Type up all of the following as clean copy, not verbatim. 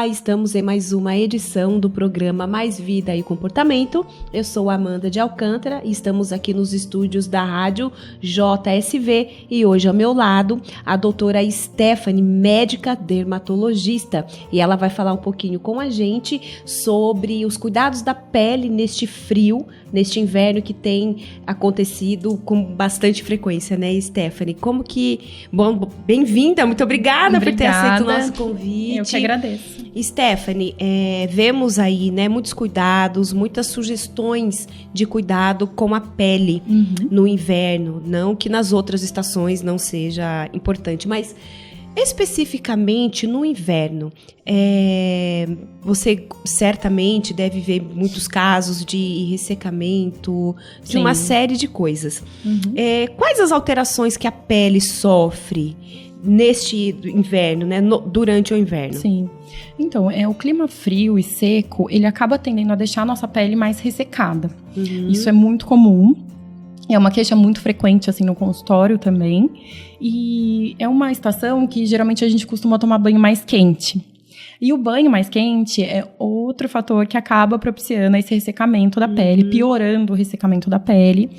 Olá, estamos em mais uma edição do programa Mais Vida e Comportamento. Eu sou Amanda de Alcântara e estamos aqui nos estúdios da rádio JSV e hoje ao meu lado a doutora Stephanie, médica dermatologista, e ela vai falar um pouquinho com a gente sobre os cuidados da pele neste frio, neste inverno que tem acontecido com bastante frequência, né, Stephanie? Como que... Bom, bem-vinda, muito obrigada por ter aceito o nosso convite. Eu que agradeço. Stephanie, vemos aí, né, muitos cuidados, muitas sugestões de cuidado com a pele no inverno. Não que nas outras estações não seja importante, mas especificamente no inverno, você certamente deve ver muitos casos de ressecamento, de uma série de coisas. Quais as alterações que a pele sofre neste inverno, né, durante o inverno? Sim. Então, o clima frio e seco, ele acaba tendendo a deixar a nossa pele mais ressecada. Isso é muito comum. É uma queixa muito frequente, assim, no consultório também. E é uma estação que, geralmente, a gente costuma tomar banho mais quente. E o banho mais quente é outro fator que acaba propiciando esse ressecamento da pele, piorando o ressecamento da pele.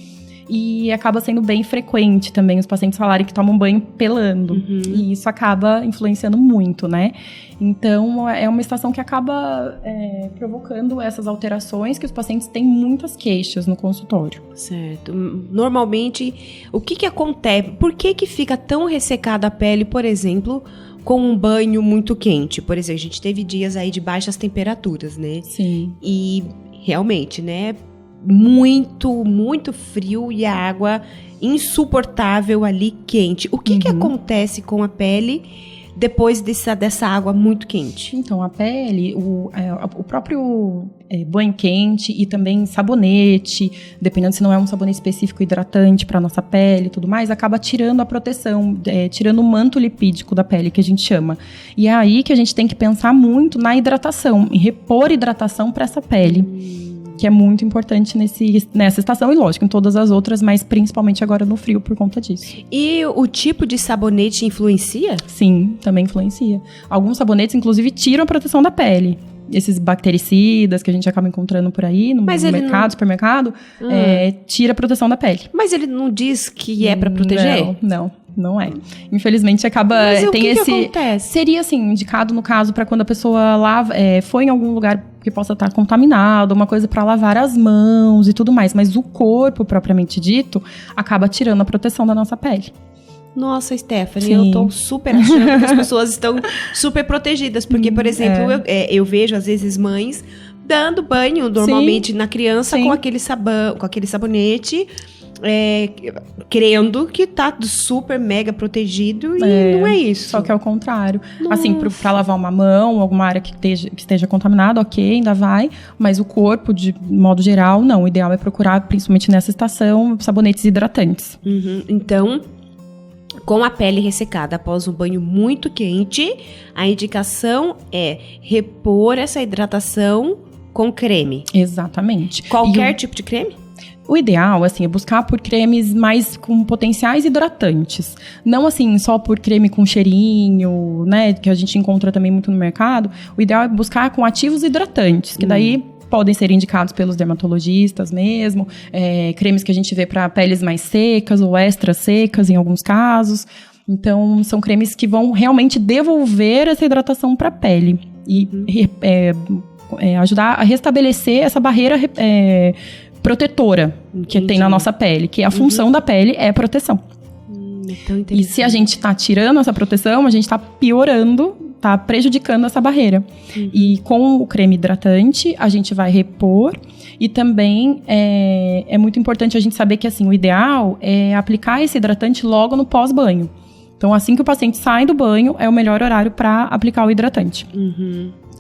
E acaba sendo bem frequente também os pacientes falarem que tomam banho pelando. E isso acaba influenciando muito, né? Então, é uma estação que acaba provocando essas alterações que os pacientes têm muitas queixas no consultório. Certo. Normalmente, o que acontece? Por que fica tão ressecada a pele, por exemplo, com um banho muito quente? Por exemplo, a gente teve dias aí de baixas temperaturas, né? Sim. E realmente, né? Muito frio e a água insuportável ali quente. O que acontece com a pele depois dessa água muito quente? Então, a pele, o próprio banho quente e também sabonete, dependendo se não é um sabonete específico hidratante para nossa pele e tudo mais, acaba tirando a proteção, tirando o manto lipídico da pele, que a gente chama. E é aí que a gente tem que pensar muito na hidratação, em repor hidratação para essa pele. Que é muito importante nessa estação e, lógico, em todas as outras, mas principalmente agora no frio por conta disso. E o tipo de sabonete influencia? Sim, também influencia. Alguns sabonetes, inclusive, tiram a proteção da pele. Esses bactericidas que a gente acaba encontrando por aí, no mercado, supermercado, tira a proteção da pele. Mas ele não diz que é pra proteger? Não é. Infelizmente, acaba... Mas tem que acontece? Seria, assim, indicado, no caso, para quando a pessoa foi em algum lugar que possa estar contaminado, uma coisa para lavar as mãos e tudo mais. Mas o corpo, propriamente dito, acaba tirando a proteção da nossa pele. Nossa, Stephanie, Sim. eu tô super achando que as pessoas estão super protegidas. Porque, por exemplo, eu vejo, às vezes, mães dando banho, normalmente, na criança com aquele sabonete... crendo que tá super mega protegido e não é isso. Só que é o contrário. Nossa. Assim, pra lavar uma mão, alguma área que esteja contaminada, ok, ainda vai. Mas o corpo, de modo geral, não. O ideal é procurar, principalmente nessa estação, sabonetes hidratantes. Então, com a pele ressecada após um banho muito quente, a indicação é repor essa hidratação com creme. Exatamente. Qualquer tipo de creme? O ideal, assim, é buscar por cremes mais com potenciais hidratantes. Não, assim, só por creme com cheirinho, né, que a gente encontra também muito no mercado. O ideal é buscar com ativos hidratantes, que daí podem ser indicados pelos dermatologistas mesmo. Cremes que a gente vê para peles mais secas ou extra secas em alguns casos. Então, são cremes que vão realmente devolver essa hidratação para a pele. E ajudar a restabelecer essa barreira protetora que tem na nossa pele, que a função da pele é proteção. E se a gente está tirando essa proteção, a gente está piorando, está prejudicando essa barreira. E com o creme hidratante, a gente vai repor. E também é muito importante a gente saber que, assim, o ideal é aplicar esse hidratante logo no pós-banho. Então, assim que o paciente sai do banho, é o melhor horário para aplicar o hidratante.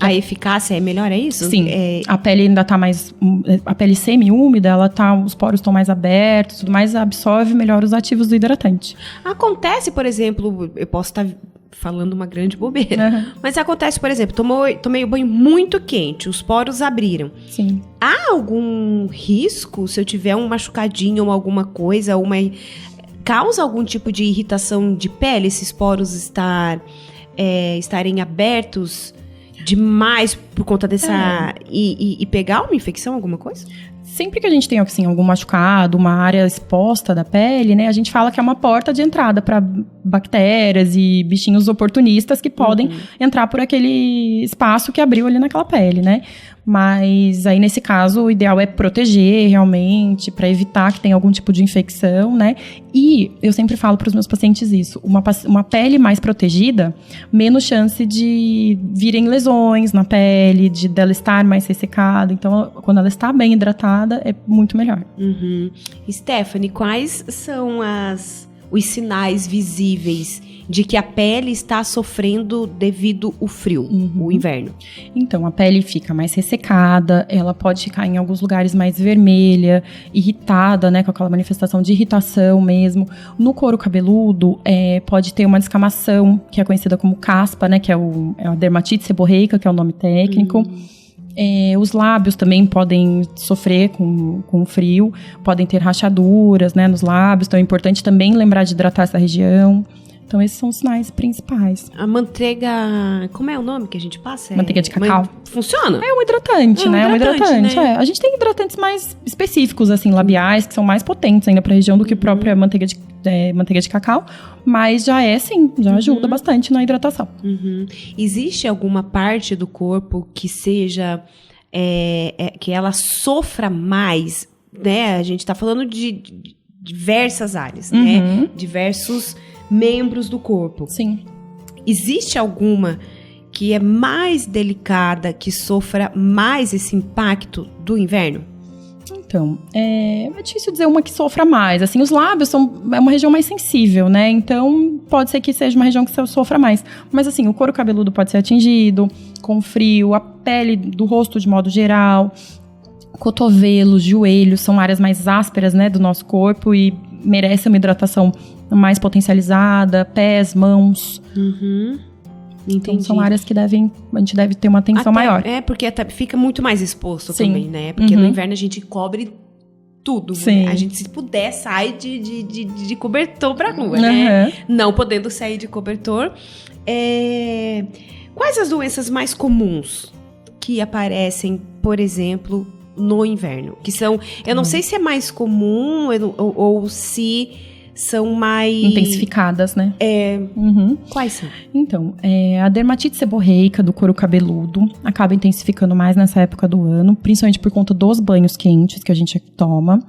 A eficácia é melhor, é isso? Sim, a pele ainda tá mais... A pele semi-úmida, os poros estão mais abertos, tudo mais, absorve melhor os ativos do hidratante. Acontece, por exemplo, eu posso estar falando uma grande bobeira, mas acontece, por exemplo, tomei o banho muito quente, os poros abriram. Sim. Há algum risco, se eu tiver um machucadinho ou alguma coisa, causa algum tipo de irritação de pele, esses poros estarem abertos demais por conta dessa... E pegar uma infecção, alguma coisa? Sempre que a gente tem, assim, algum machucado, uma área exposta da pele, né? A gente fala que é uma porta de entrada para bactérias e bichinhos oportunistas que podem entrar por aquele espaço que abriu ali naquela pele, né? Mas aí, nesse caso, o ideal é proteger realmente, para evitar que tenha algum tipo de infecção, né? E eu sempre falo para os meus pacientes isso: uma pele mais protegida, menos chance de virem lesões na pele, dela estar mais ressecada. Então, quando ela está bem hidratada, é muito melhor. Stephanie, quais são os sinais visíveis de que a pele está sofrendo devido ao frio, o inverno? Então, a pele fica mais ressecada, ela pode ficar em alguns lugares mais vermelha, irritada, né, com aquela manifestação de irritação mesmo. No couro cabeludo, pode ter uma descamação, que é conhecida como caspa, né, que é a dermatite seborreica, que é o nome técnico. Os lábios também podem sofrer com o frio, podem ter rachaduras, né, nos lábios, então é importante também lembrar de hidratar essa região. Então, esses são os sinais principais. A manteiga... Como é o nome que a gente passa? Manteiga de cacau. Funciona? É um hidratante, né? Um hidratante. Né? A gente tem hidratantes mais específicos, assim, labiais, que são mais potentes ainda pra região do que a própria manteiga de cacau. Mas já já ajuda bastante na hidratação. Existe alguma parte do corpo que seja... que ela sofra mais, né? A gente tá falando de diversas áreas, né? Diversos membros do corpo. Sim. Existe alguma que é mais delicada, que sofra mais esse impacto do inverno? Então, é difícil dizer uma que sofra mais. Assim, os lábios é uma região mais sensível, né? Então, pode ser que seja uma região que sofra mais. Mas, assim, o couro cabeludo pode ser atingido com frio, a pele do rosto de modo geral, cotovelos, joelhos, são áreas mais ásperas, né, do nosso corpo e merece uma hidratação mais potencializada, pés, mãos. Então, são áreas que a gente deve ter uma atenção maior. Porque fica muito mais exposto também, né? Porque no inverno a gente cobre tudo, né? A gente, se puder, sai de cobertor pra rua, né? Não podendo sair de cobertor. Quais as doenças mais comuns que aparecem, por exemplo, no inverno? Que são... Eu não sei se é mais comum ou se... são mais... intensificadas, né? Quais são? Então, a dermatite seborreica do couro cabeludo acaba intensificando mais nessa época do ano, principalmente por conta dos banhos quentes que a gente toma.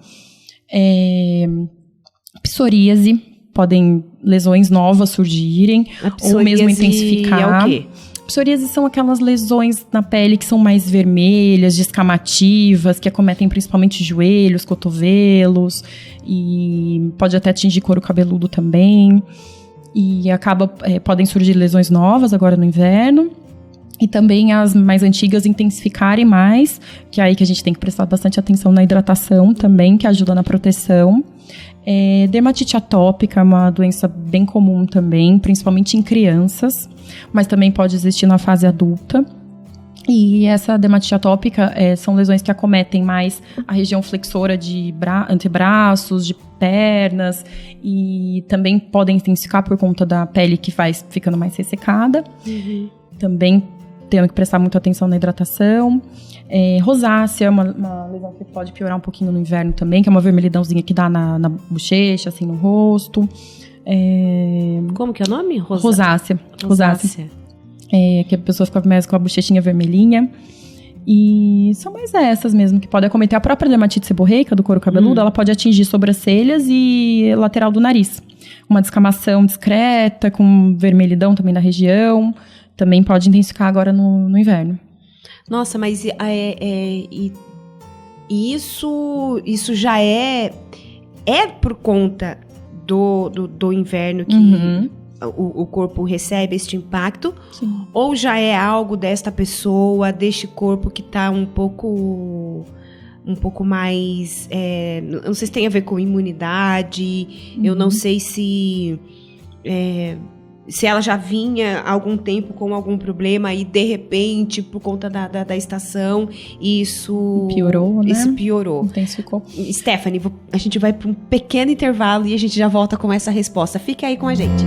Psoríase, podem lesões novas surgirem, ou mesmo intensificar. É o quê? Psoríase são aquelas lesões na pele que são mais vermelhas, descamativas, que acometem principalmente joelhos, cotovelos, e pode até atingir couro cabeludo também. E podem surgir lesões novas agora no inverno. E também as mais antigas intensificarem mais, que é aí que a gente tem que prestar bastante atenção na hidratação também, que ajuda na proteção. Dermatite atópica é uma doença bem comum também, principalmente em crianças, mas também pode existir na fase adulta. E essa dermatite atópica são lesões que acometem mais a região flexora de antebraços, de pernas, e também podem intensificar por conta da pele que vai ficando mais ressecada. Também tendo que prestar muita atenção na hidratação. Rosácea, uma lesão que pode piorar um pouquinho no inverno também, que é uma vermelhidãozinha que dá na bochecha, assim, no rosto. Como que é o nome? Rosácea. Que a pessoa fica mais com a bochechinha vermelhinha. E são mais essas mesmo, que podem acometer a própria dermatite seborreica do couro cabeludo. Ela pode atingir sobrancelhas e lateral do nariz. Uma descamação discreta, com vermelhidão também na região. Também pode intensificar agora no inverno. Nossa, mas isso já é por conta do inverno que o corpo recebe este impacto? Sim. Ou já é algo desta pessoa, deste corpo que está um pouco mais... eu não sei se tem a ver com imunidade, eu não sei se ela já vinha há algum tempo com algum problema e, de repente, por conta da estação, isso... piorou, né? Isso piorou. Intensificou. Stephanie, a gente vai para um pequeno intervalo e a gente já volta com essa resposta. Fique aí com a gente.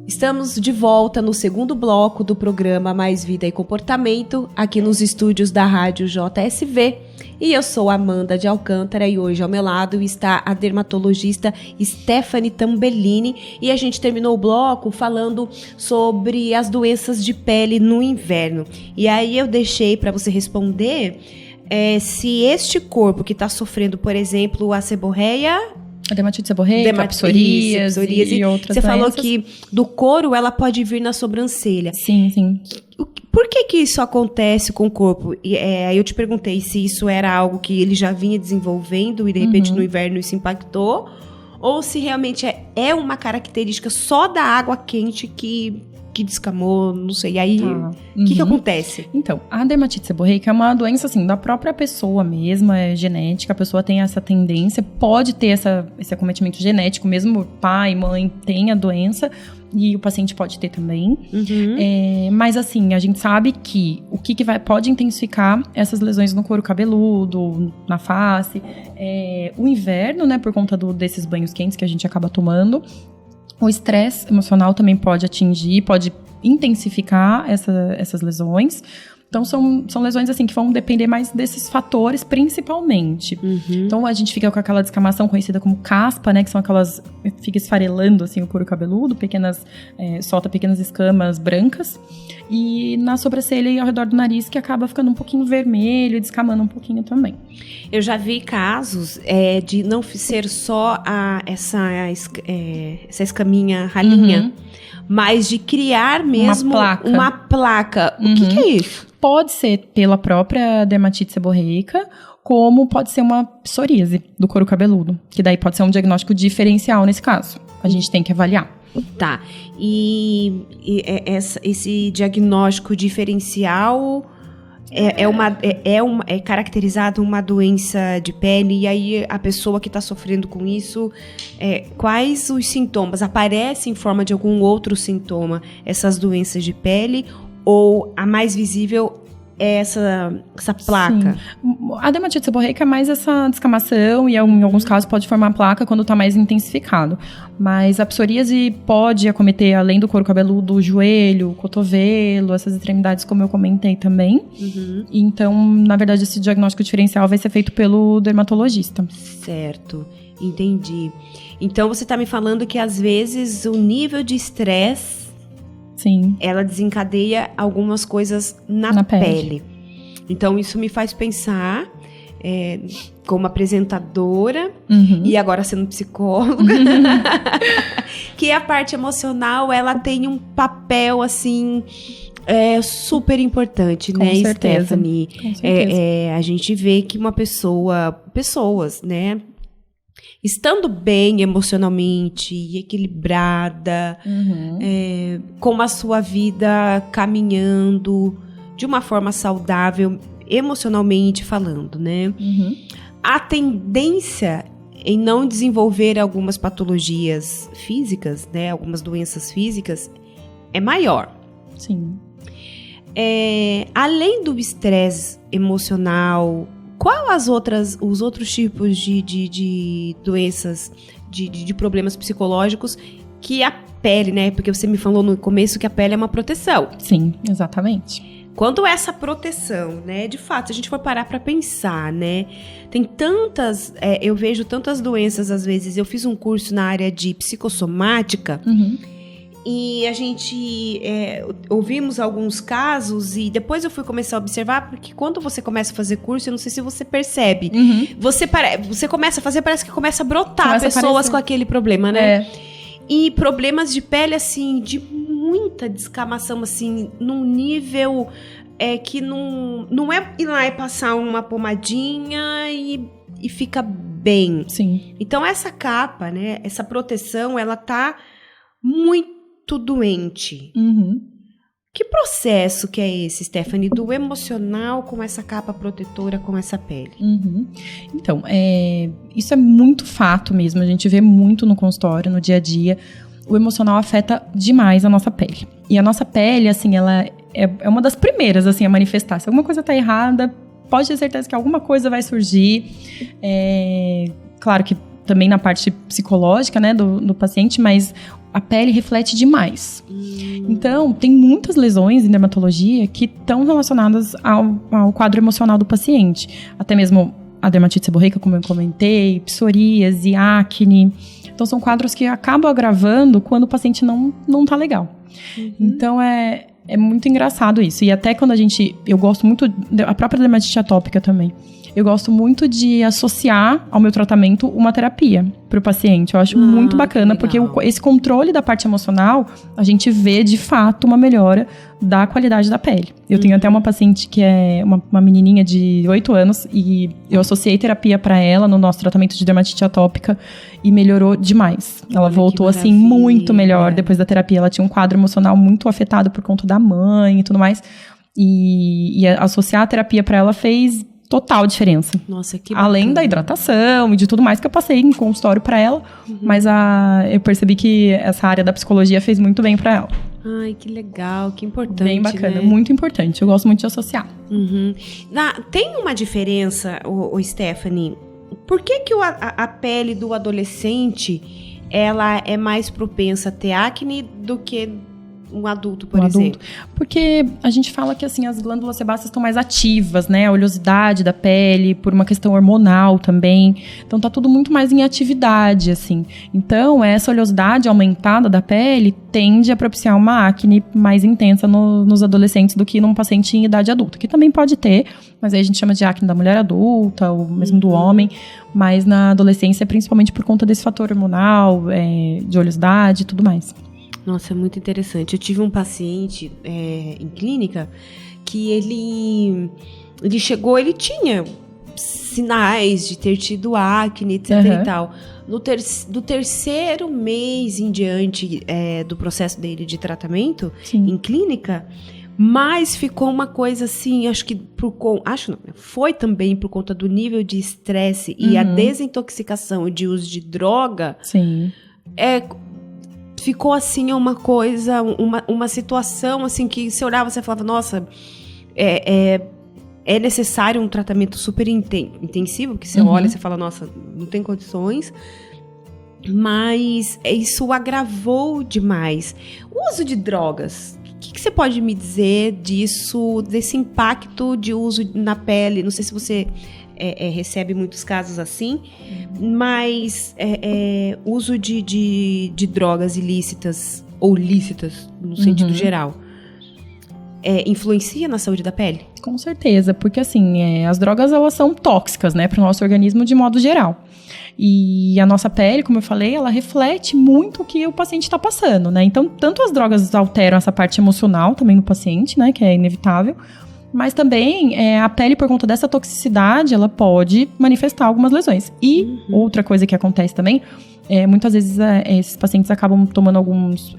Estamos de volta no segundo bloco do programa Mais Vida e Comportamento, aqui nos estúdios da Rádio JSV. E eu sou Amanda de Alcântara e hoje ao meu lado está a dermatologista Stephanie Tambellini. E a gente terminou o bloco falando sobre as doenças de pele no inverno. E aí eu deixei para você responder se este corpo que está sofrendo, por exemplo, a seborreia... A dermatite seborreica, a psoríase e outras Você doenças. falou que do couro ela pode vir na sobrancelha. Sim, sim. Por que isso acontece com o corpo? Aí eu te perguntei se isso era algo que ele já vinha desenvolvendo e de repente no inverno isso impactou, ou se realmente é uma característica só da água quente que descamou, não sei. E aí, o que acontece? Então, a dermatite seborreica é uma doença, assim, da própria pessoa mesmo, é genética, a pessoa tem essa tendência, pode ter esse acometimento genético, mesmo pai, mãe tem a doença, e o paciente pode ter também. Mas, assim, a gente sabe que o que pode intensificar essas lesões no couro cabeludo, na face, o inverno, né, por conta desses banhos quentes que a gente acaba tomando. O estresse emocional também pode intensificar essas lesões. Então, são lesões assim que vão depender mais desses fatores, principalmente. Então, a gente fica com aquela descamação conhecida como caspa, né? Que são aquelas... Fica esfarelando, assim, o couro cabeludo. Solta pequenas escamas brancas. E na sobrancelha e ao redor do nariz, que acaba ficando um pouquinho vermelho e descamando um pouquinho também. Eu já vi casos de não ser só essa escaminha ralinha, mas de criar mesmo uma placa. O que é isso? Pode ser pela própria dermatite seborreica, como pode ser uma psoríase do couro cabeludo, que daí pode ser um diagnóstico diferencial nesse caso. A gente tem que avaliar. Tá. E esse diagnóstico diferencial é caracterizado uma doença de pele, e aí a pessoa que está sofrendo com isso, quais os sintomas? Aparece em forma de algum outro sintoma essas doenças de pele, ou a mais visível é essa placa? Sim. A dermatite seborreica é mais essa descamação e em alguns casos pode formar placa quando está mais intensificado. Mas a psoríase pode acometer, além do couro cabeludo, o joelho, o cotovelo, essas extremidades, como eu comentei também. Então, na verdade, esse diagnóstico diferencial vai ser feito pelo dermatologista. Certo, entendi. Então, você está me falando que, às vezes, o nível de estresse... Sim. Ela desencadeia algumas coisas na pele. Então, isso me faz pensar, como apresentadora, e agora sendo psicóloga, que a parte emocional, ela tem um papel, assim, super importante, Com né, certeza. Stephanie? Com certeza. A gente vê que pessoas, né, estando bem emocionalmente e equilibrada, com a sua vida caminhando de uma forma saudável, emocionalmente falando, né? A tendência em não desenvolver algumas patologias físicas, né? Algumas doenças físicas, é maior. Sim. Além do estresse emocional, qual os outros tipos de doenças, de problemas psicológicos que a pele, né? Porque você me falou no começo que a pele é uma proteção. Sim, exatamente. Quando essa proteção, né? De fato, se a gente for parar para pensar, né? Tem tantas... eu vejo tantas doenças, às vezes. Eu fiz um curso na área de psicossomática... E a gente ouvimos alguns casos e depois eu fui começar a observar, porque quando você começa a fazer curso, eu não sei se você percebe, você começa a fazer, parece que começa a brotar pessoas com aquele problema, né? E problemas de pele, assim, de muita descamação, assim, num nível que não é ir lá e passar uma pomadinha e fica bem. Sim. Então, essa capa, né, essa proteção, ela tá muito doente. Que processo que é esse, Stephanie, do emocional com essa capa protetora, com essa pele? Então, isso é muito fato mesmo, a gente vê muito no consultório, no dia a dia. O emocional afeta demais a nossa pele. E a nossa pele, assim, ela é uma das primeiras, assim, a manifestar. Se alguma coisa tá errada, pode ter certeza que alguma coisa vai surgir. Claro que também na parte psicológica, né, do paciente, mas a pele reflete demais. Então, tem muitas lesões em dermatologia que estão relacionadas ao quadro emocional do paciente. Até mesmo a dermatite seborreica, como eu comentei, psoríase, acne. Então, são quadros que acabam agravando quando o paciente não tá legal. Então, é muito engraçado isso. E até quando eu gosto muito, a própria dermatite atópica também, eu gosto muito de associar ao meu tratamento uma terapia para o paciente. Eu acho muito bacana, porque esse controle da parte emocional, a gente vê, de fato, uma melhora da qualidade da pele. Eu tenho até uma paciente que é uma menininha de 8 anos e eu associei terapia para ela no nosso tratamento de dermatite atópica e melhorou demais. Ela voltou, assim, muito melhor depois da terapia. Ela tinha um quadro emocional muito afetado por conta da mãe e tudo mais. E associar a terapia para ela fez total diferença. Nossa, que bacana. Além da hidratação e de tudo mais que eu passei em consultório pra ela, mas eu percebi que essa área da psicologia fez muito bem pra ela. Ai, que legal, que importante, bem bacana, né? Muito importante. Eu gosto muito de associar. Tem uma diferença, Stephanie, por que a pele do adolescente, ela é mais propensa a ter acne do que um adulto, por exemplo? Porque a gente fala que, assim, as glândulas sebáceas estão mais ativas, né? A oleosidade da pele, por uma questão hormonal também. Então, tá tudo muito mais em atividade, assim. Então, essa oleosidade aumentada da pele tende a propiciar uma acne mais intensa nos adolescentes do que num paciente em idade adulta, que também pode ter, mas aí a gente chama de acne da mulher adulta, ou mesmo do homem. Mas na adolescência, principalmente por conta desse fator hormonal, de oleosidade e tudo mais. Nossa, é muito interessante. Eu tive um paciente em clínica que ele chegou, ele tinha sinais de ter tido acne, etc e tal. Do terceiro mês em diante do processo dele de tratamento em clínica, mas ficou uma coisa assim, foi também por conta do nível de estresse e a desintoxicação e de uso de droga. Sim. Ficou assim uma coisa, uma situação assim que você olhava e você falava, nossa, é necessário um tratamento super intensivo, que você olha e você fala, nossa, não tem condições, mas isso agravou demais. O uso de drogas, o que você pode me dizer disso, desse impacto de uso na pele? Não sei se você recebe muitos casos assim, mas uso de drogas ilícitas ou lícitas, no sentido geral, influencia na saúde da pele? Com certeza, porque assim, as drogas, elas são tóxicas, né, para o nosso organismo de modo geral. E a nossa pele, como eu falei, ela reflete muito o que o paciente está passando, né? Então, tanto as drogas alteram essa parte emocional também no paciente, né, que é inevitável, mas também a pele, por conta dessa toxicidade, ela pode manifestar algumas lesões. E outra coisa que acontece também, muitas vezes esses pacientes acabam tomando alguns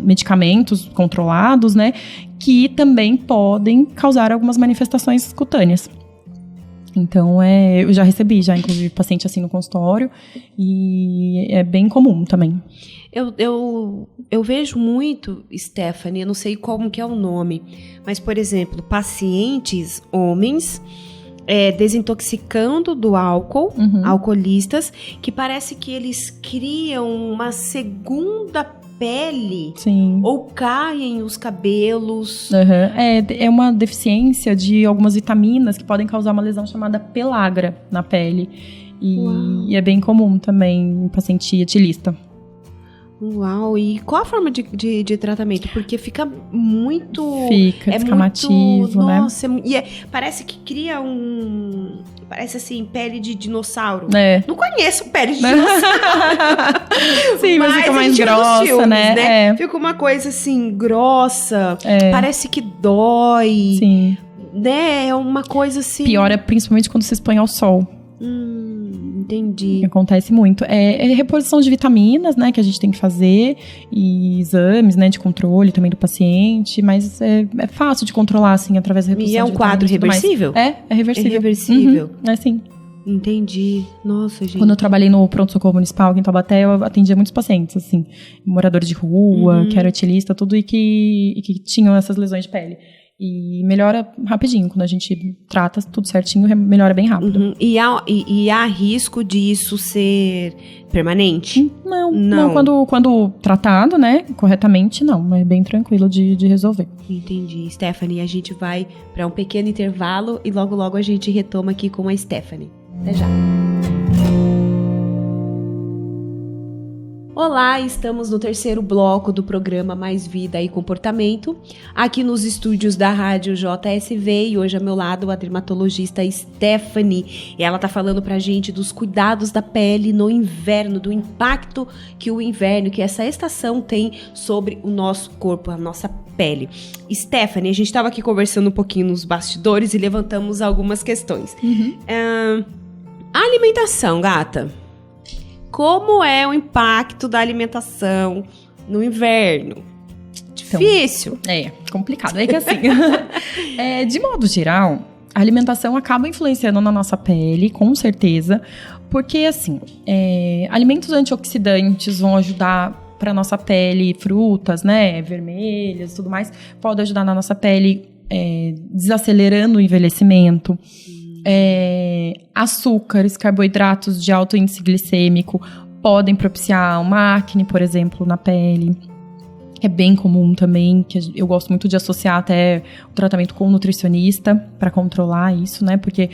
medicamentos controlados, né, que também podem causar algumas manifestações cutâneas. Então, eu já recebi, inclusive, paciente assim no consultório, e é bem comum também. Eu vejo muito, Stephanie, eu não sei como que é o nome, mas, por exemplo, pacientes homens desintoxicando do álcool, alcoolistas, que parece que eles criam uma segunda pele. Sim. Ou caem os cabelos. É uma deficiência de algumas vitaminas que podem causar uma lesão chamada pelagra na pele. E é bem comum também em paciente etilista. Uau, e qual a forma de tratamento? Porque fica muito... Fica descamativo, né? Nossa, parece que cria parece assim, pele de dinossauro. Não conheço pele de dinossauro. Sim, mas fica mais grossa, filmes, né? Fica uma coisa assim, grossa. Parece que dói. Sim. Né? É uma coisa assim... Piora principalmente quando se expõe ao sol. Entendi. Acontece muito. É reposição de vitaminas, né, que a gente tem que fazer, e exames, né, de controle também do paciente, mas é fácil de controlar, assim, através da reposição. E é um quadro reversível? É reversível. É reversível? Sim. Entendi. Nossa, gente. Quando eu trabalhei no pronto-socorro municipal aqui em Taubaté, eu atendia muitos pacientes, assim, moradores de rua, que eram etilistas, tudo, e que tinham essas lesões de pele. E melhora rapidinho. Quando a gente trata tudo certinho, melhora bem rápido. Uhum. E há risco disso ser permanente? Não. Quando tratado, né, corretamente, não. É bem tranquilo de resolver. Entendi. Stephanie, a gente vai para um pequeno intervalo e logo a gente retoma aqui com a Stephanie. Até já. Olá, estamos no terceiro bloco do programa Mais Vida e Comportamento, aqui nos estúdios da Rádio JSV, e hoje ao meu lado a dermatologista Stephanie. E ela tá falando pra gente dos cuidados da pele no inverno, do impacto que o inverno, que essa estação tem sobre o nosso corpo, a nossa pele. Stephanie, a gente estava aqui conversando um pouquinho nos bastidores e levantamos algumas questões. A alimentação, gata. Como é o impacto da alimentação no inverno? Difícil. Então, complicado. É que assim, de modo geral, a alimentação acaba influenciando na nossa pele, com certeza. Porque, assim, alimentos antioxidantes vão ajudar para nossa pele, frutas, né, vermelhas e tudo mais, pode ajudar na nossa pele, desacelerando o envelhecimento. Açúcares, carboidratos de alto índice glicêmico podem propiciar uma acne, por exemplo, na pele. É bem comum também, que eu gosto muito de associar até o tratamento com o nutricionista para controlar isso, né? Porque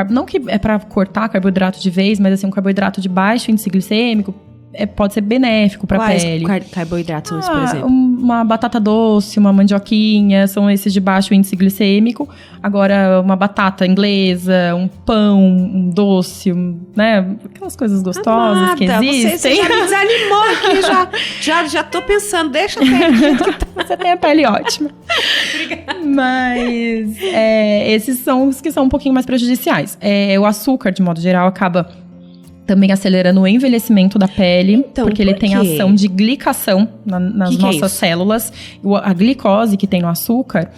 não que é para cortar carboidrato de vez, mas assim, um carboidrato de baixo índice glicêmico pode ser benéfico para a pele. Quais carboidratos são esses, por exemplo? Uma batata doce, uma mandioquinha, são esses de baixo índice glicêmico. Agora, uma batata inglesa, um pão, um doce, né? Aquelas coisas gostosas. Amada, que existem. Você já me desanimou aqui, já tô pensando, deixa a pele. Você tem a pele ótima. Obrigada. Mas esses são os que são um pouquinho mais prejudiciais. O açúcar, de modo geral, acaba também acelerando o envelhecimento da pele, então, porque ele tem ação de glicação nas nossas células. A glicose que tem no açúcar,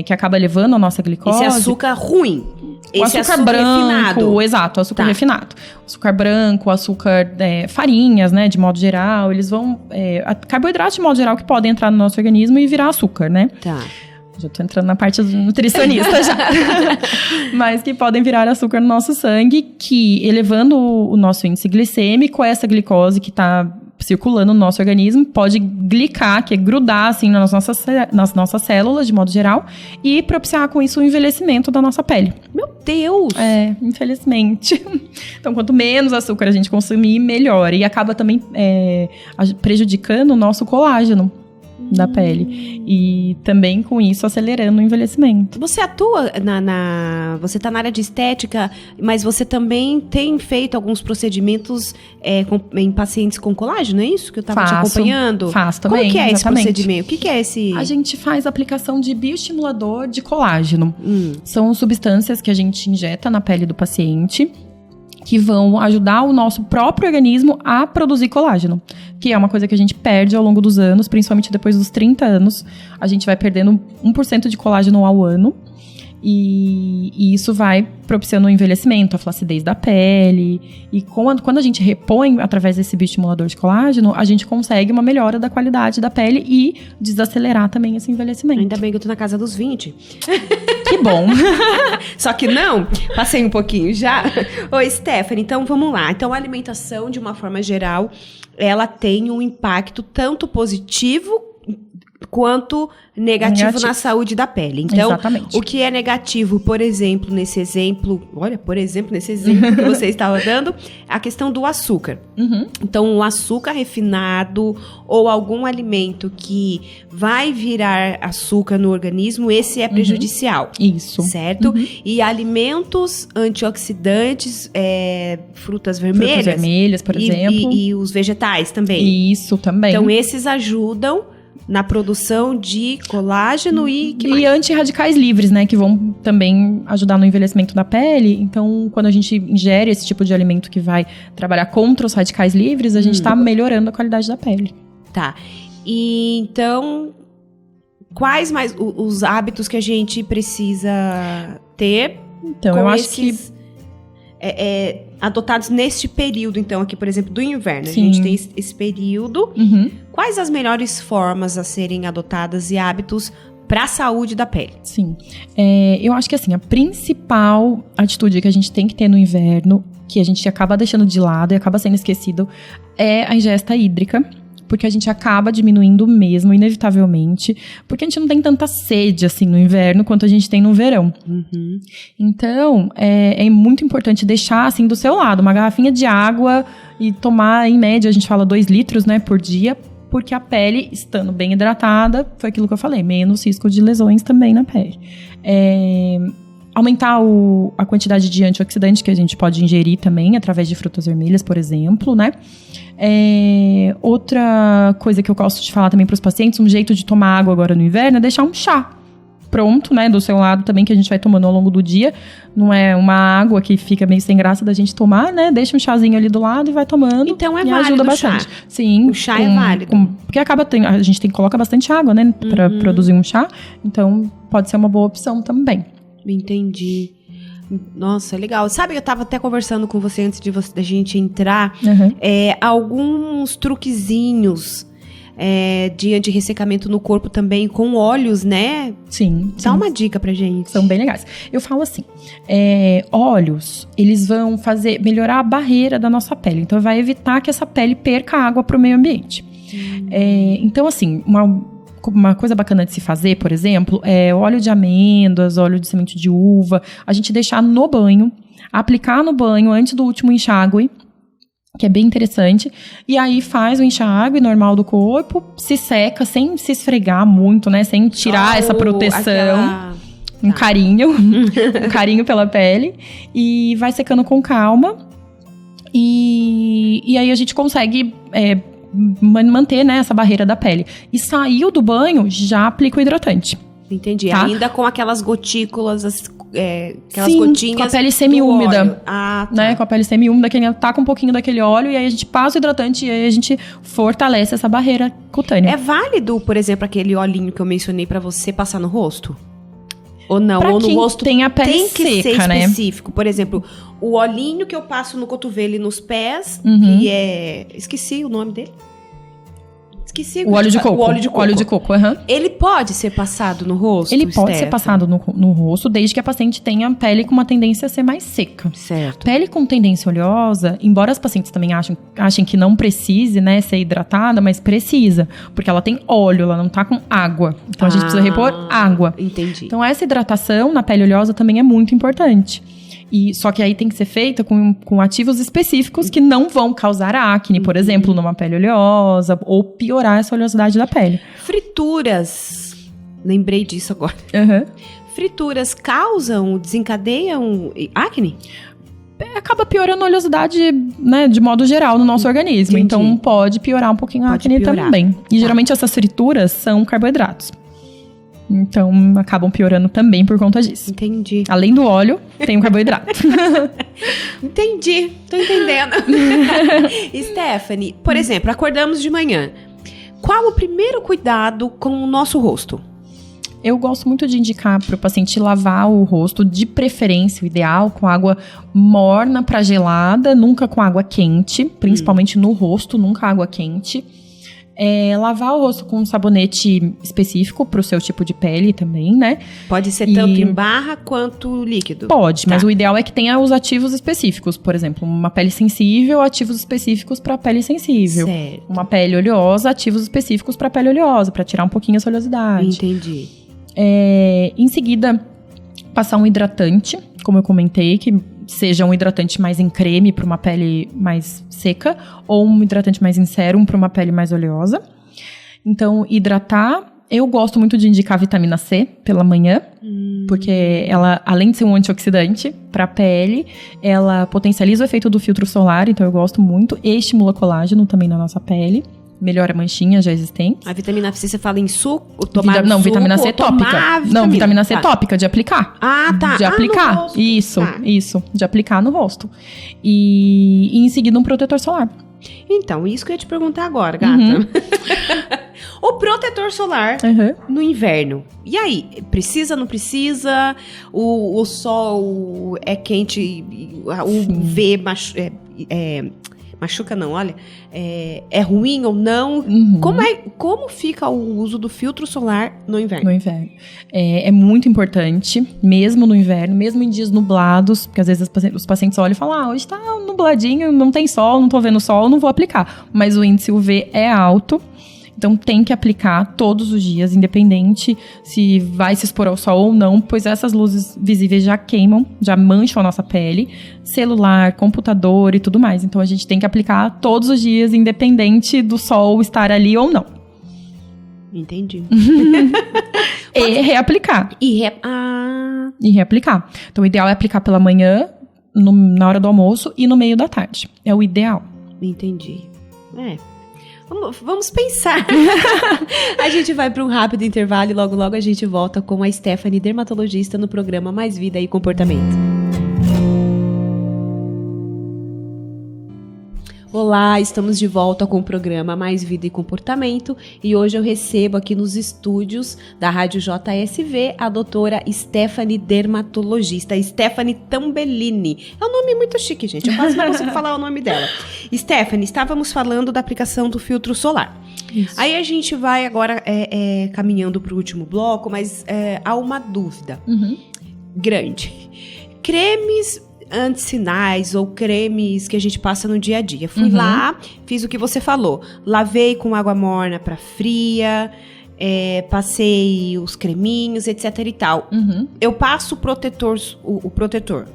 que acaba elevando a nossa glicose. Esse açúcar ruim. Esse açúcar branco, refinado. Exato, o açúcar refinado. O açúcar branco, o açúcar, farinhas, né, de modo geral, eles vão... carboidratos, de modo geral, que podem entrar no nosso organismo e virar açúcar, né? Tá. Já tô entrando na parte do nutricionista já. Mas que podem virar açúcar no nosso sangue, que elevando o nosso índice glicêmico, essa glicose que tá circulando no nosso organismo, pode glicar, que é grudar, assim, nas nossas células, de modo geral, e propiciar com isso o envelhecimento da nossa pele. Meu Deus! Infelizmente. Então, quanto menos açúcar a gente consumir, melhor. E acaba também prejudicando o nosso colágeno da pele. E também, com isso, acelerando o envelhecimento. Você atua você tá na área de estética, mas você também tem feito alguns procedimentos em pacientes com colágeno, é isso que eu tava te acompanhando? Faço também. Como que é exatamente. Esse procedimento? O que é esse? A gente faz aplicação de bioestimulador de colágeno. São substâncias que a gente injeta na pele do paciente, que vão ajudar o nosso próprio organismo a produzir colágeno, que é uma coisa que a gente perde ao longo dos anos, principalmente depois dos 30 anos. A gente vai perdendo 1% de colágeno ao ano, e isso vai propiciando o envelhecimento, a flacidez da pele. E quando a gente repõe através desse bioestimulador de colágeno, a gente consegue uma melhora da qualidade da pele e desacelerar também esse envelhecimento. Ainda bem que eu tô na casa dos 20. Que bom. Só que não, passei um pouquinho já. Oi, Stephanie, então vamos lá. Então, a alimentação, de uma forma geral, ela tem um impacto tanto positivo quanto negativo na saúde da pele. Então, exatamente. O que é negativo, por exemplo, nesse exemplo que você estava dando, a questão do açúcar. Então, o açúcar refinado ou algum alimento que vai virar açúcar no organismo, esse é prejudicial. Isso. Certo? E alimentos antioxidantes, frutas vermelhas. Frutas vermelhas, por exemplo. E os vegetais também. Isso, também. Então, esses ajudam na produção de colágeno e antirradicais livres, né, que vão também ajudar no envelhecimento da pele. Então, quando a gente ingere esse tipo de alimento que vai trabalhar contra os radicais livres, a gente está melhorando a qualidade da pele. Tá. E então, quais mais os hábitos que a gente precisa ter? Então, eu acho que adotados neste período, então, aqui, por exemplo, do inverno. Sim. A gente tem esse período. Quais as melhores formas a serem adotadas e hábitos para a saúde da pele. Sim. Eu acho que assim, a principal atitude que a gente tem que ter no inverno, que a gente acaba deixando de lado e acaba sendo esquecido, é a ingesta hídrica. Porque a gente acaba diminuindo mesmo, inevitavelmente. Porque a gente não tem tanta sede, assim, no inverno quanto a gente tem no verão. Uhum. Então, é muito importante deixar, assim, do seu lado, uma garrafinha de água e tomar, em média, a gente fala 2 litros, né, por dia. Porque a pele, estando bem hidratada, foi aquilo que eu falei, menos risco de lesões também na pele. Aumentar a quantidade de antioxidante que a gente pode ingerir também, através de frutas vermelhas, por exemplo, né? Outra coisa que eu gosto de falar também para os pacientes, um jeito de tomar água agora no inverno é deixar um chá pronto, né, do seu lado também, que a gente vai tomando ao longo do dia. Não é uma água que fica meio sem graça da gente tomar, né? Deixa um chazinho ali do lado e vai tomando. Então é e válido ajuda o bastante. chá. Sim. O chá é válido. Porque a gente coloca bastante água, né, para produzir um chá. Então pode ser uma boa opção também. Entendi. Nossa, legal. Sabe, eu tava até conversando com você antes da gente entrar. Uhum. Alguns truquezinhos de anti-ressecamento no corpo também com óleos, né? Sim. Dá uma dica pra gente. São bem legais. Eu falo assim, óleos, eles vão melhorar a barreira da nossa pele. Então, vai evitar que essa pele perca água pro meio ambiente. Então, assim, uma coisa bacana de se fazer, por exemplo, é óleo de amêndoas, óleo de semente de uva. A gente deixar no banho, aplicar no banho antes do último enxágue, que é bem interessante. E aí faz o enxágue normal do corpo, se seca sem se esfregar muito, né? Sem tirar essa proteção. Um carinho. Um carinho pela pele. E vai secando com calma. E aí a gente consegue manter, né, essa barreira da pele. E saiu do banho, já aplica o hidratante. Entendi. Tá? Ainda com aquelas gotículas, aquelas Sim, gotinhas. com a pele semi-úmida. Ah, tá. Né? Com a pele semi-úmida, que ainda tá com um pouquinho daquele óleo, e aí a gente passa o hidratante e aí a gente fortalece essa barreira cutânea. É válido, por exemplo, aquele olhinho que eu mencionei pra você passar no rosto? Ou não? Pra ou no quem rosto tem a pele tem que seca, ser né? específico. Por exemplo, o olhinho que eu passo no cotovelo e nos pés, Uhum. que esqueci o nome dele. Esqueci. O óleo de coco. O óleo de coco. Óleo de coco, aham. Ele pode ser passado no rosto? Ele pode ser Stephanie? passado no rosto, desde que a paciente tenha a pele com uma tendência a ser mais seca. Certo. Pele com tendência oleosa, embora as pacientes também achem que não precise, né, ser hidratada, mas precisa. Porque ela tem óleo, ela não tá com água. Então a gente precisa repor água. Entendi. Então essa hidratação na pele oleosa também é muito importante. Só que aí tem que ser feita com ativos específicos que não vão causar acne, por exemplo, numa pele oleosa, ou piorar essa oleosidade da pele. Frituras. Lembrei disso agora. Uhum. Frituras desencadeiam acne? Acaba piorando a oleosidade, né, de modo geral no nosso organismo. Entendi. Então pode piorar um pouquinho a acne também. E geralmente essas frituras são carboidratos. Então acabam piorando também por conta disso. Entendi. Além do óleo, tem o carboidrato. Entendi, tô entendendo. Stephanie, por exemplo, acordamos de manhã. Qual o primeiro cuidado com o nosso rosto? Eu gosto muito de indicar para o paciente lavar o rosto, de preferência, o ideal, com água morna para gelada, nunca com água quente, principalmente no rosto, nunca água quente. Lavar o rosto com um sabonete específico para o seu tipo de pele também, né? Pode ser tanto em barra quanto líquido? Pode, mas o ideal é que tenha os ativos específicos. Por exemplo, uma pele sensível, ativos específicos para pele sensível. Certo. Uma pele oleosa, ativos específicos para pele oleosa, para tirar um pouquinho essa oleosidade. Entendi. Em seguida, passar um hidratante, como eu comentei, que seja um hidratante mais em creme para uma pele mais seca, ou um hidratante mais em sérum para uma pele mais oleosa. Então, hidratar. Eu gosto muito de indicar vitamina C pela manhã, porque ela, além de ser um antioxidante para a pele, ela potencializa o efeito do filtro solar, então eu gosto muito, e estimula colágeno também na nossa pele. Melhora manchinhas já existentes. A vitamina C, você fala em suco? Tomar Não, suco, vitamina C tópica. Não, vitamina C tópica, de aplicar. Ah, tá. De aplicar. No rosto. Isso, Tá. isso. De aplicar no rosto. E em seguida um protetor solar. Então, isso que eu ia te perguntar agora, gata. O protetor solar no inverno. E aí, precisa, não precisa? O sol é quente, o UV machuca não, olha, é ruim ou não? Como fica o uso do filtro solar no inverno? No inverno. É muito importante, mesmo no inverno, mesmo em dias nublados, porque às vezes os pacientes olham e falam, hoje tá nubladinho, não tem sol, não tô vendo sol, não vou aplicar. Mas o índice UV é alto, então tem que aplicar todos os dias, independente se vai se expor ao sol ou não, pois essas luzes visíveis já queimam, já mancham a nossa pele, celular, computador e tudo mais. Então a gente tem que aplicar todos os dias, independente do sol estar ali ou não. Entendi. E reaplicar. E reaplicar. Então o ideal é aplicar pela manhã, na hora do almoço e no meio da tarde. É o ideal. Entendi. Vamos pensar. A gente vai para um rápido intervalo e logo a gente volta com a Stephanie, dermatologista, no programa Mais Vida e Comportamento. Olá, estamos de volta com o programa Mais Vida e Comportamento e hoje eu recebo aqui nos estúdios da Rádio JSV a doutora Stephanie, dermatologista, Stephanie Tambellini. É um nome muito chique, gente, eu quase não consigo falar o nome dela. Stephanie, estávamos falando da aplicação do filtro solar. Isso. Aí a gente vai agora caminhando para o último bloco, mas há uma dúvida grande. Cremes antissinais ou cremes que a gente passa no dia a dia. Fui lá, fiz o que você falou. Lavei com água morna para fria, passei os creminhos, etc e tal. Eu passo o protetor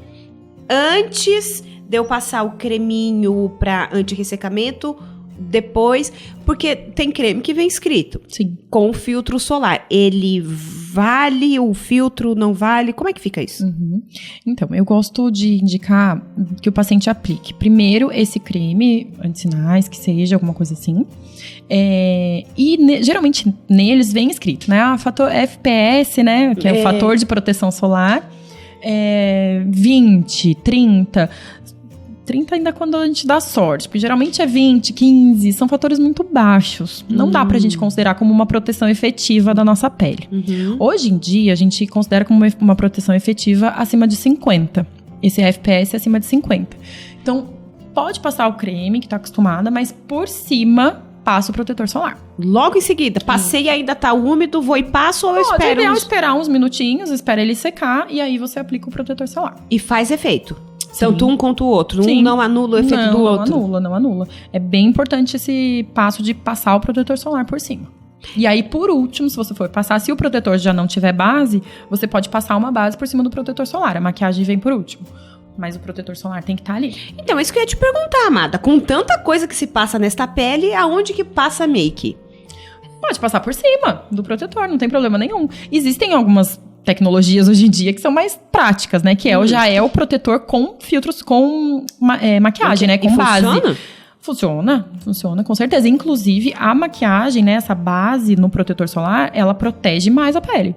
antes de eu passar o creminho para anti-ressecamento, depois, porque tem creme que vem escrito. Sim. Com filtro solar. Ele vale, o filtro não vale? Como é que fica isso? Então, eu gosto de indicar que o paciente aplique primeiro esse creme antissinais, que seja alguma coisa assim. Geralmente neles vem escrito, né? Fator FPS, né? Que é o fator de proteção solar. 20, 30 ainda quando a gente dá sorte, porque geralmente é 20, 15, são fatores muito baixos. Não dá pra gente considerar como uma proteção efetiva da nossa pele. Hoje em dia, a gente considera como uma proteção efetiva acima de 50. Esse FPS é acima de 50. Então, pode passar o creme, que tá acostumada, mas por cima passa o protetor solar. Logo em seguida, passei e ainda tá úmido, vou e passo ou eu espero? É ideal esperar uns minutinhos, espera ele secar e aí você aplica o protetor solar. E faz efeito? Tanto um quanto o outro. Sim. Um não anula o efeito do outro. Não anula. É bem importante esse passo de passar o protetor solar por cima. E aí, por último, se você for passar, se o protetor já não tiver base, você pode passar uma base por cima do protetor solar. A maquiagem vem por último. Mas o protetor solar tem que estar ali. Então, é isso que eu ia te perguntar, amada. Com tanta coisa que se passa nesta pele, aonde que passa make? Pode passar por cima do protetor, não tem problema nenhum. Existem algumas tecnologias hoje em dia que são mais práticas, né? Que já é o protetor com filtros, com maquiagem, né? Com base. Funciona, com certeza. Inclusive, a maquiagem, né? Essa base no protetor solar, ela protege mais a pele.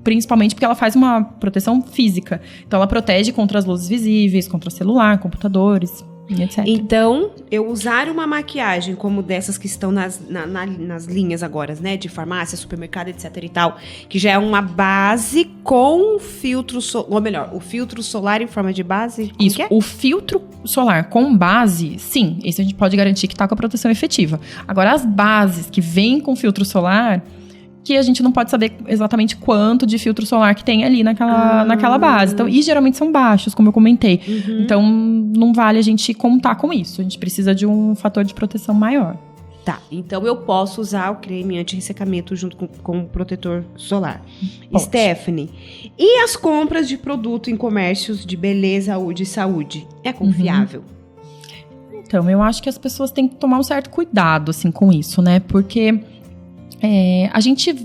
Principalmente porque ela faz uma proteção física. Então, ela protege contra as luzes visíveis, contra celular, computadores, etc. Então, eu usar uma maquiagem como dessas que estão nas linhas agora, né? De farmácia, supermercado, etc e tal. Que já é uma base com filtro solar. Ou melhor, o filtro solar em forma de base. Isso, o filtro solar com base, sim. Esse a gente pode garantir que tá com a proteção efetiva. Agora, as bases que vêm com filtro solar, que a gente não pode saber exatamente quanto de filtro solar que tem ali naquela base. Então, e geralmente são baixos, como eu comentei. Então, não vale a gente contar com isso. A gente precisa de um fator de proteção maior. Tá, então eu posso usar o creme anti-ressecamento junto com o protetor solar. Pode. Stephanie, e as compras de produto em comércios de beleza ou de saúde? É confiável? Então, eu acho que as pessoas têm que tomar um certo cuidado, assim, com isso, né? Porque a gente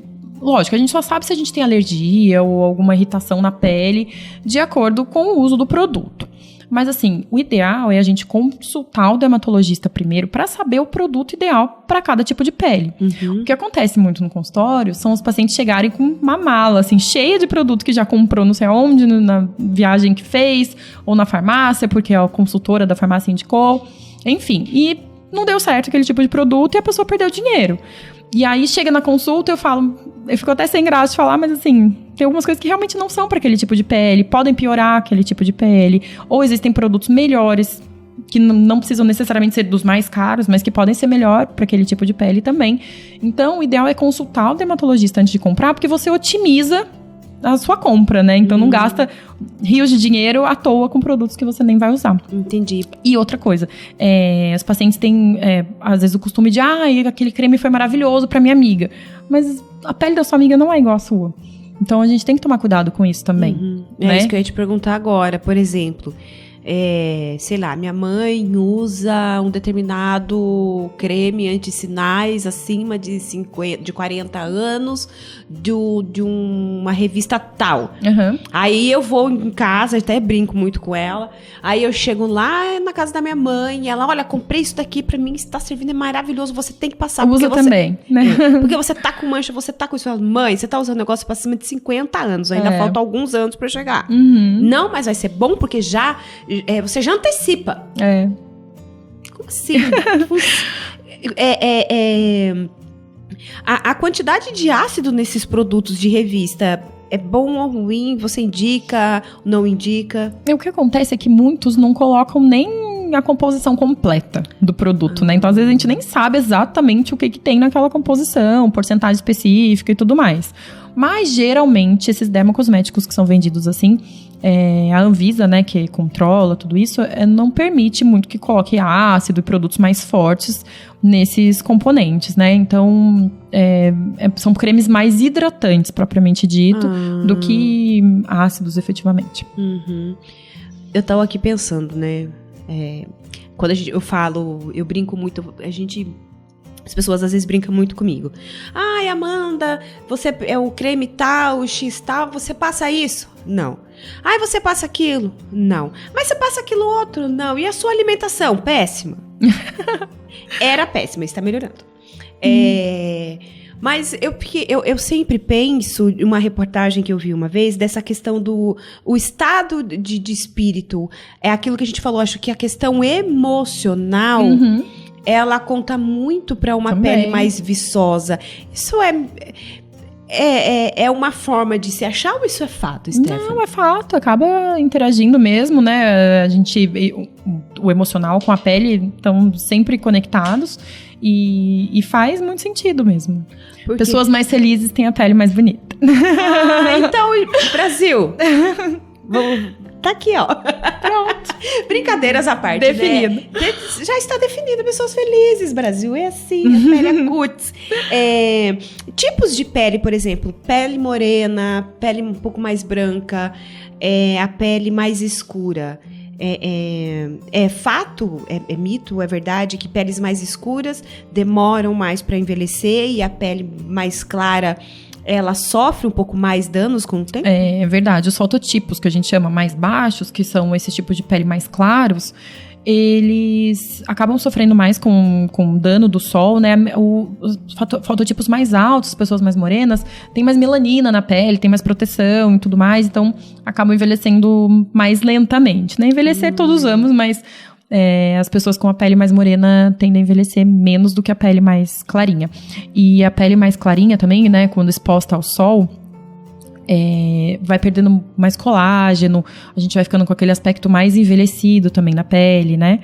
só sabe se a gente tem alergia ou alguma irritação na pele de acordo com o uso do produto. Mas, assim, o ideal é a gente consultar o dermatologista primeiro para saber o produto ideal para cada tipo de pele. O que acontece muito no consultório são os pacientes chegarem com uma mala, assim, cheia de produto que já comprou não sei aonde, na viagem que fez, ou na farmácia, porque a consultora da farmácia indicou. Enfim, e não deu certo aquele tipo de produto e a pessoa perdeu dinheiro. E aí, chega na consulta, eu fico até sem graça de falar, mas assim, tem algumas coisas que realmente não são para aquele tipo de pele, podem piorar aquele tipo de pele, ou existem produtos melhores que não precisam necessariamente ser dos mais caros, mas que podem ser melhor para aquele tipo de pele também. Então, o ideal é consultar o dermatologista antes de comprar, porque você otimiza a sua compra, né? Então, não gasta rios de dinheiro à toa com produtos que você nem vai usar. Entendi. E outra coisa, os pacientes têm, às vezes, o costume de aquele creme foi maravilhoso para minha amiga. Mas a pele da sua amiga não é igual à sua. Então, a gente tem que tomar cuidado com isso também. É isso que eu ia te perguntar agora. Por exemplo, sei lá, minha mãe usa um determinado creme anti-sinais acima de 40 anos de uma revista tal. Aí eu vou em casa, até brinco muito com ela. Aí eu chego lá na casa da minha mãe e ela, olha, comprei isso daqui pra mim, está servindo, é maravilhoso, você tem que passar. Usa também, né? Porque você tá com mancha, você tá com isso. Mãe, você tá usando negócio pra cima de 50 anos, ainda faltam alguns anos pra eu chegar. Não, mas vai ser bom porque você já antecipa. Como assim? A quantidade de ácido nesses produtos de revista é bom ou ruim? Você indica, não indica? O que acontece é que muitos não colocam nem a composição completa do produto, né? Então, às vezes, a gente nem sabe exatamente o que tem naquela composição, porcentagem específica e tudo mais. Mas, geralmente, esses dermocosméticos que são vendidos assim, a Anvisa, né, que controla tudo isso, não permite muito que coloque ácido e produtos mais fortes nesses componentes, né? Então, são cremes mais hidratantes, propriamente dito, do que ácidos, efetivamente. Eu tava aqui pensando, né? Quando eu brinco muito, as pessoas às vezes brincam muito comigo. Ai, Amanda, você é o creme tal, o X tal, você passa isso? Não. Ai, você passa aquilo? Não. Mas você passa aquilo outro? Não. E a sua alimentação? Péssima. Era péssima, está melhorando. Mas eu sempre penso, em uma reportagem que eu vi uma vez, dessa questão do estado de espírito. É aquilo que a gente falou, acho que a questão emocional, ela conta muito para uma pele mais viçosa. Isso é uma forma de se achar ou isso é fato, Stephanie? Não, é fato. Acaba interagindo mesmo, né? O emocional com a pele estão sempre conectados e faz muito sentido mesmo. Pessoas mais felizes têm a pele mais bonita. Então, Brasil, tá aqui, ó. Pronto. Brincadeiras à parte, definido. Né? Já está definido, pessoas felizes, Brasil. É assim, a pele é cutis. Tipos de pele, por exemplo, pele morena, pele um pouco mais branca, a pele mais escura. É fato, é mito, é verdade que peles mais escuras demoram mais para envelhecer e a pele mais clara ela sofre um pouco mais danos com o tempo? É verdade. Os fototipos, que a gente chama mais baixos, que são esses tipos de pele mais claros, eles acabam sofrendo mais com dano do sol, né? Os fototipos mais altos, pessoas mais morenas, tem mais melanina na pele, tem mais proteção e tudo mais, então acabam envelhecendo mais lentamente, né? Envelhecer todos usamos, mas as pessoas com a pele mais morena tendem a envelhecer menos do que a pele mais clarinha. E a pele mais clarinha também, né? Quando exposta ao sol, vai perdendo mais colágeno, a gente vai ficando com aquele aspecto mais envelhecido também na pele, né?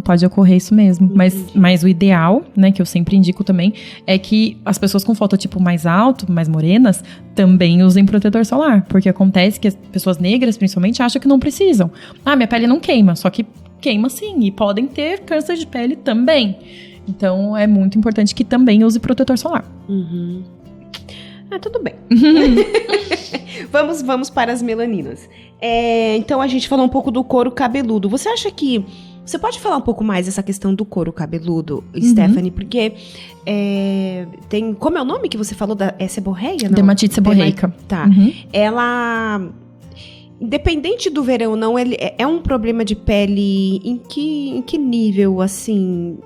Pode ocorrer isso mesmo, mas o ideal, né, que eu sempre indico também, é que as pessoas com fototipo mais alto, mais morenas, também usem protetor solar, porque acontece que as pessoas negras, principalmente, acham que não precisam. Minha pele não queima, só que queima sim, e podem ter câncer de pele também. Então, é muito importante que também use protetor solar. Tudo bem. Vamos para as melaninas. Então, a gente falou um pouco do couro cabeludo. Você acha que... Você pode falar um pouco mais dessa questão do couro cabeludo, Stephanie? Porque tem... Como é o nome que você falou? Seborreia? Não? Dermatite seborreica. Tá. Ela... Independente do verão ou não, ele é um problema de pele em que nível, assim,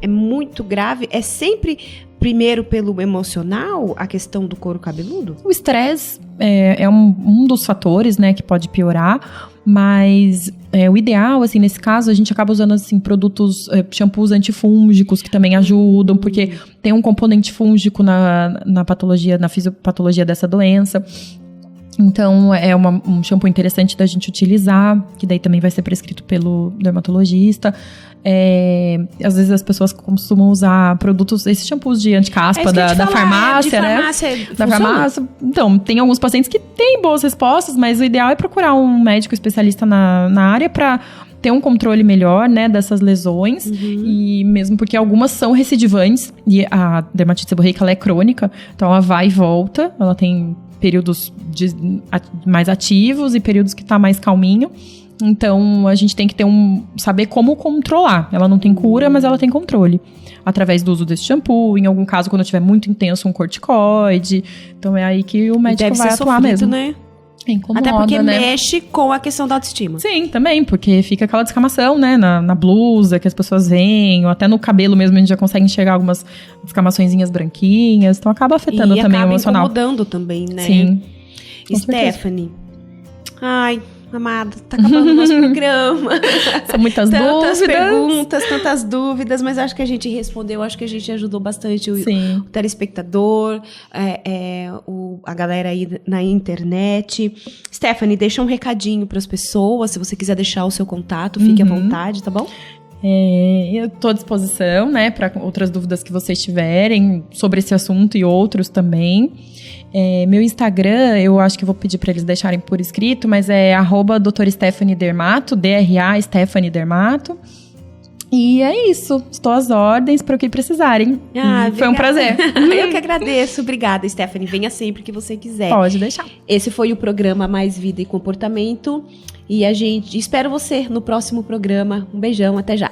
é muito grave? É sempre primeiro pelo emocional, a questão do couro cabeludo? O estresse é um dos fatores, né, que pode piorar, mas o ideal, assim, nesse caso, a gente acaba usando, assim, produtos, shampoos antifúngicos que também ajudam, porque tem um componente fúngico na patologia, na fisiopatologia dessa doença. Então, é um shampoo interessante da gente utilizar, que daí também vai ser prescrito pelo dermatologista. Às vezes as pessoas costumam usar produtos, esses shampoos de anticaspa da farmácia, né? Da farmácia. Então, tem alguns pacientes que têm boas respostas, mas o ideal é procurar um médico especialista na área para ter um controle melhor, né, dessas lesões. E mesmo porque algumas são recidivantes, e a dermatite seborreica, ela é crônica, então ela vai e volta, ela tem períodos mais ativos e períodos que tá mais calminho. Então, a gente tem que saber como controlar. Ela não tem cura, mas ela tem controle. Através do uso desse shampoo, em algum caso, quando tiver muito intenso, um corticoide. Então, é aí que o médico vai atuar mesmo. Né? Incomoda, até porque né? mexe com a questão da autoestima. Sim, também, porque fica aquela descamação, né, na blusa que as pessoas veem, ou até no cabelo mesmo a gente já consegue enxergar algumas descamaçõezinhas branquinhas, então acaba afetando também o emocional. E acaba incomodando também, né? Sim. Stephanie, ai, amada, tá acabando o nosso programa. São muitas tantas dúvidas. Perguntas, tantas dúvidas, mas acho que a gente respondeu, acho que a gente ajudou bastante o telespectador, a galera aí na internet. Stephanie, deixa um recadinho para as pessoas, se você quiser deixar o seu contato, fique à vontade, tá bom? Eu estou à disposição, né, para outras dúvidas que vocês tiverem sobre esse assunto e outros também. Meu Instagram, eu acho que eu vou pedir para eles deixarem por escrito, mas é @Dr. Stephanie Dermato, DRA Stephanie Dermato. E é isso, estou às ordens para o que precisarem. Foi um prazer. Eu que agradeço, obrigada, Stephanie. Venha sempre que você quiser. Pode deixar. Esse foi o programa Mais Vida e Comportamento. E espero você no próximo programa. Um beijão, até já.